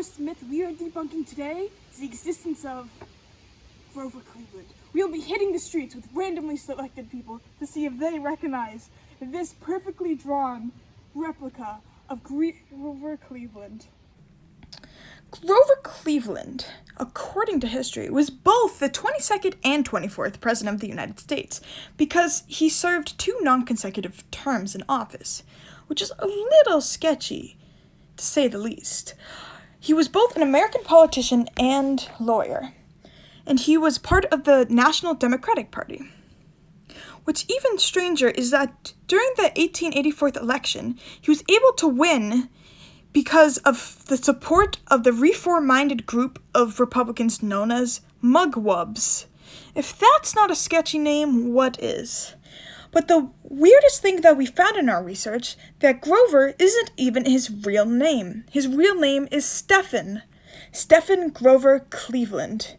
first myth we are debunking today is the existence of Grover Cleveland. We'll be hitting the streets with randomly selected people to see if they recognize this perfectly drawn replica of Grover Cleveland. Grover Cleveland, according to history, was both the 22nd and 24th President of the United States because he served 2 non-consecutive terms in office, which is a little sketchy, to say the least. He was both an American politician and lawyer, and he was part of the National Democratic Party. What's even stranger is that during the 1884 election, he was able to win because of the support of the reform-minded group of Republicans known as Mugwubs. If that's not a sketchy name, what is? But the weirdest thing that we found in our research, that Grover isn't even his real name. His real name is Stephen Grover Cleveland.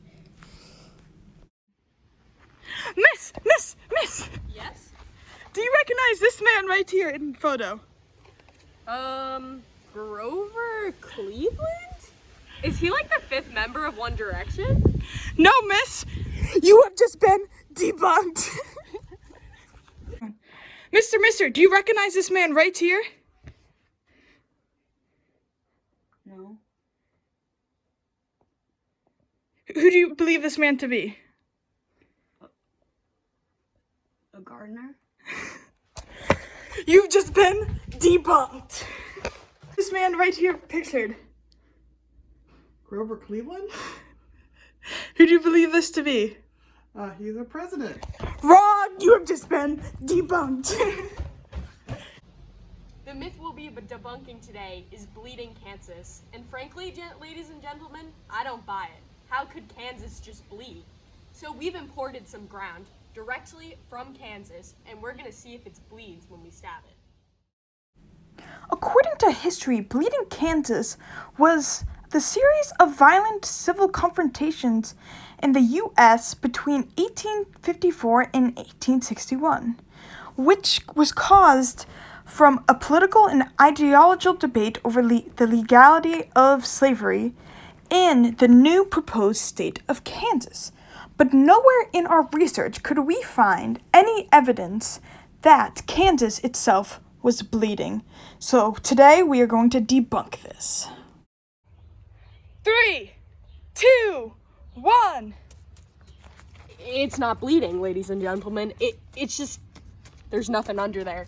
Miss! Yes? Do you recognize this man right here in the photo? Grover Cleveland? Is he like the 5th member of One Direction? No, miss! You have just been debunked! Mister, do you recognize this man right here? No. Who do you believe this man to be? A gardener? You've just been debunked! This man right here pictured. Grover Cleveland? Who do you believe this to be? He's a president. Wrong! You have just been debunked! The myth we'll be debunking today is bleeding Kansas. And frankly, ladies and gentlemen, I don't buy it. How could Kansas just bleed? So we've imported some ground directly from Kansas, and we're gonna see if it bleeds when we stab it. According to history, bleeding Kansas was the series of violent civil confrontations in the U.S. between 1854 and 1861, which was caused from a political and ideological debate over the legality of slavery in the new proposed state of Kansas. But nowhere in our research could we find any evidence that Kansas itself was bleeding. So today we are going to debunk this. 3, 2, 1. It's not bleeding, ladies and gentlemen. It's just, there's nothing under there.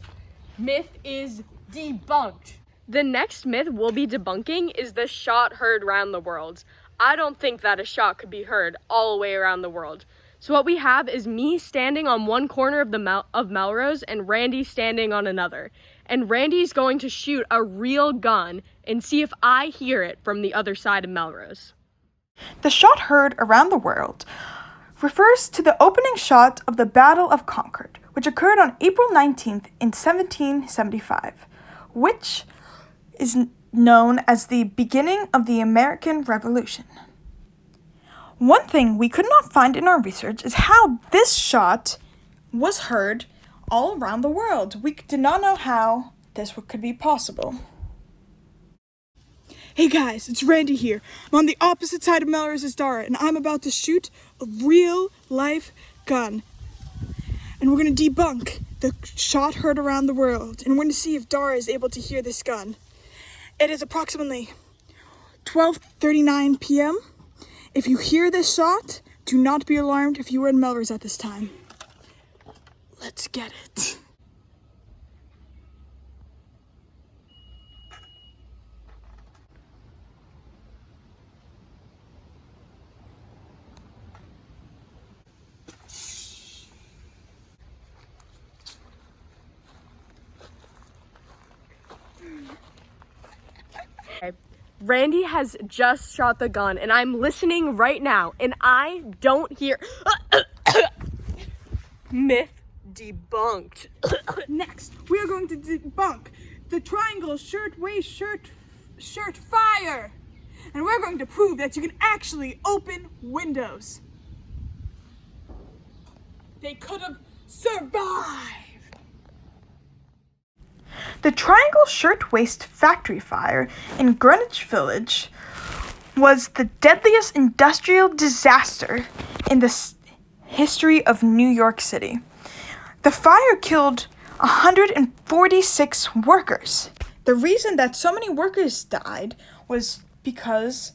Myth is debunked. The next myth we'll be debunking is the shot heard around the world. I don't think that a shot could be heard all the way around the world. So what we have is me standing on one corner of Melrose and Randy standing on another. And Randy's going to shoot a real gun and see if I hear it from the other side of Melrose. The shot heard around the world refers to the opening shot of the Battle of Concord, which occurred on April 19th in 1775, which is known as the beginning of the American Revolution. One thing we could not find in our research is how this shot was heard all around the world. We did not know how this could be possible. Hey guys, it's Randy here. I'm on the opposite side of Melrose's Dara, and I'm about to shoot a real-life gun. And we're going to debunk the shot heard around the world, and we're going to see if Dara is able to hear this gun. It is approximately 12:39 p.m. If you hear this shot, do not be alarmed if you were in Melrose at this time. Let's get it. Randy has just shot the gun, and I'm listening right now, and I don't hear... Myth debunked. Next, we are going to debunk the triangle shirt waist shirt fire. And we're going to prove that you can actually open windows. They could have survived. The Triangle Shirtwaist Factory Fire in Greenwich Village was the deadliest industrial disaster in the history of New York City. The fire killed 146 workers. The reason that so many workers died was because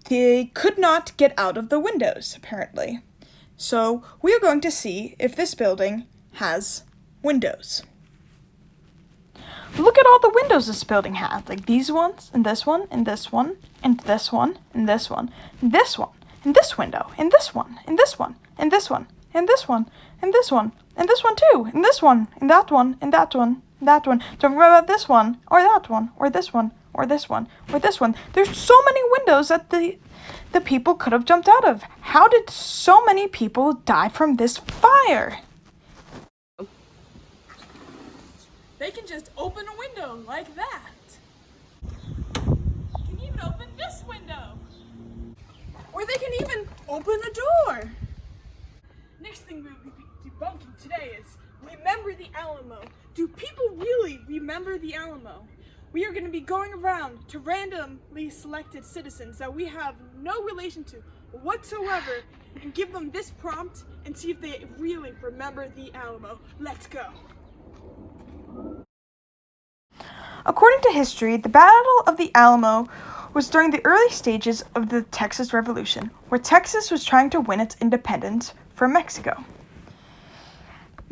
they could not get out of the windows, apparently. So we are going to see if this building has windows. Look at all the windows this building has, like these ones, and this one, and this one, and this one, and this one, and this one, and this window, and this one, and this one, and this one, and this one, and this one, and this one too, and this one, and that one, and that one, and that one. Don't remember about this one, or that one, or this one, or this one, or this one. There's so many windows that the people could have jumped out of. How did so many people die from this fire? They can just open a window like that. You can even open this window. Or they can even open a door. Next thing we'll be debunking today is remember the Alamo. Do people really remember the Alamo? We are going to be going around to randomly selected citizens that we have no relation to whatsoever and give them this prompt and see if they really remember the Alamo. Let's go. According to history, the Battle of the Alamo was during the early stages of the Texas Revolution, where Texas was trying to win its independence from Mexico.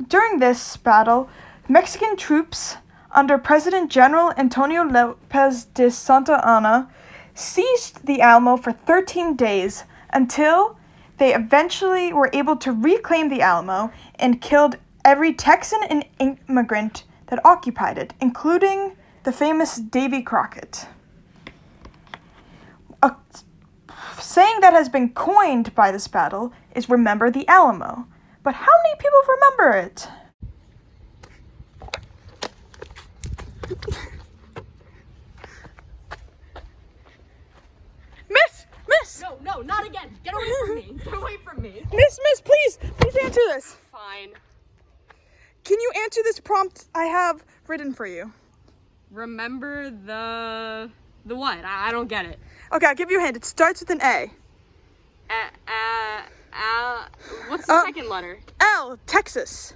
During this battle, Mexican troops under President General Antonio Lopez de Santa Anna seized the Alamo for 13 days until they eventually were able to reclaim the Alamo and killed every Texan and immigrant that occupied it, including the famous Davy Crockett. A saying that has been coined by this battle is "Remember the Alamo." But how many people remember it? Miss! No, not again. Get away from me. Get away from me. Miss, please answer this. Fine. Can you answer this prompt I have written for you? Remember the what? I don't get it. Okay, I'll give you a hint. It starts with an A. What's the second letter? L, Texas.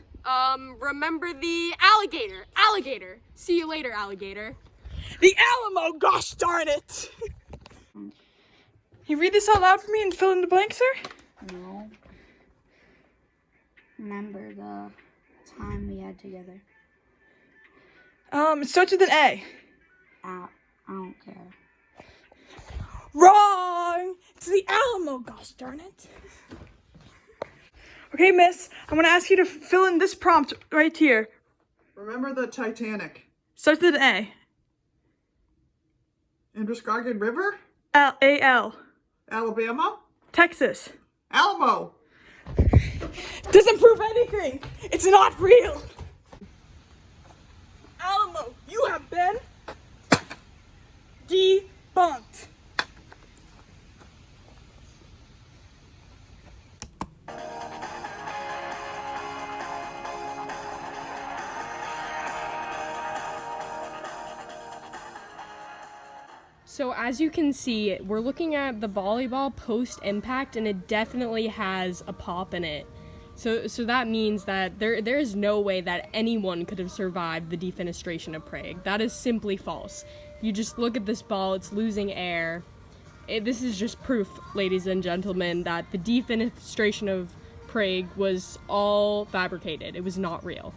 Remember the alligator. Alligator. See you later, alligator. The Alamo, gosh darn it! You read this out loud for me and fill in the blanks, sir? No. Remember the time we had together. It starts with an A. I don't care. Wrong! It's the Alamo, gosh darn it. Okay, miss, I'm gonna ask you to fill in this prompt right here. Remember the Titanic. Starts with an A. Androscoggin River? A-L. Alabama? Texas. Alamo! Doesn't prove anything! It's not real! Alamo, you have been debunked. So as you can see, we're looking at the volleyball post-impact, and it definitely has a pop in it. So that means that there is no way that anyone could have survived the defenestration of Prague. That is simply false. You just look at this ball, it's losing air. This is just proof, ladies and gentlemen, that the defenestration of Prague was all fabricated. It was not real.